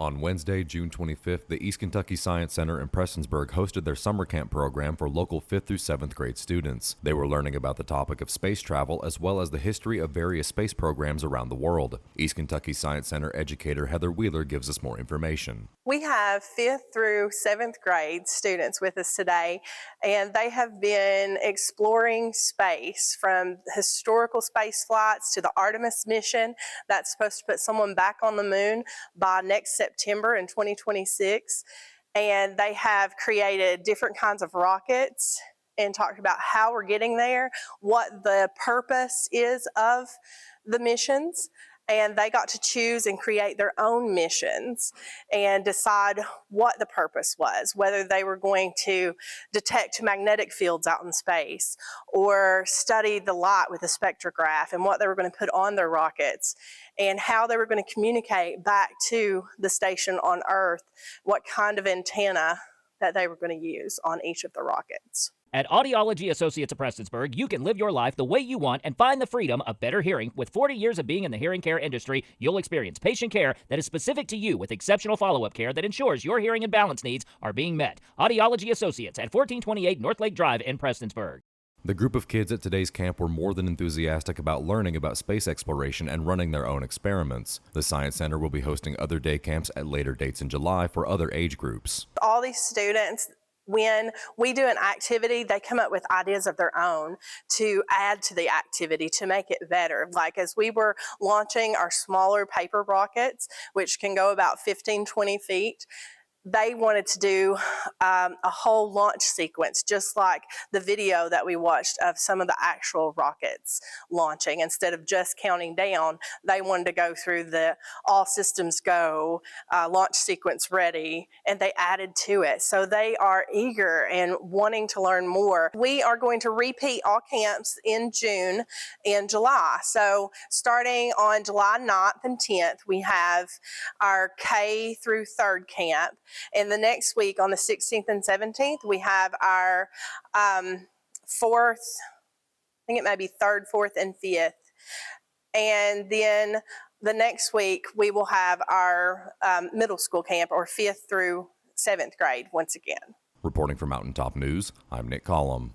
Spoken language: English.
On Wednesday, June 25th, the East Kentucky Science Center in Prestonsburg hosted their summer camp program for local 5th through 7th grade students. They were learning about the topic of space travel as well as the history of various space programs around the world. East Kentucky Science Center educator Heather Wheeler gives us more information. We have 5th through 7th grade students with us today, and they have been exploring space from historical space flights to the Artemis mission that's supposed to put someone back on the moon by next September in 2026. And they have created different kinds of rockets and talked about how we're getting there, what the purpose is of the missions. And they got to choose and create their own missions and decide what the purpose was, whether they were going to detect magnetic fields out in space or study the light with a spectrograph, and what they were going to put on their rockets and how they were going to communicate back to the station on Earth, what kind of antenna that they were going to use on each of the rockets. At Audiology Associates of Prestonsburg, you can live your life the way you want and find the freedom of better hearing. With 40 years of being in the hearing care industry, you'll experience patient care that is specific to you with exceptional follow-up care that ensures your hearing and balance needs are being met. Audiology Associates at 1428 North Lake Drive in Prestonsburg. The group of kids at today's camp were more than enthusiastic about learning about space exploration and running their own experiments. The Science Center will be hosting other day camps at later dates in July for other age groups. All these students, when we do an activity, they come up with ideas of their own to add to the activity to make it better. Like as we were launching our smaller paper rockets, which can go about 15, 20 feet, they wanted to do a whole launch sequence, just like the video that we watched of some of the actual rockets launching. Instead of just counting down, they wanted to go through the all systems go, launch sequence ready, and they added to it. So they are eager and wanting to learn more. We are going to repeat all camps in June and July. So starting on July 9th and 10th, we have our K through 3rd camp. And the next week on the 16th and 17th, we have our 4th, I think it may be 3rd, 4th, and 5th. And then the next week, we will have our middle school camp, or 5th through 7th grade once again. Reporting for Mountaintop News, I'm Nick Collum.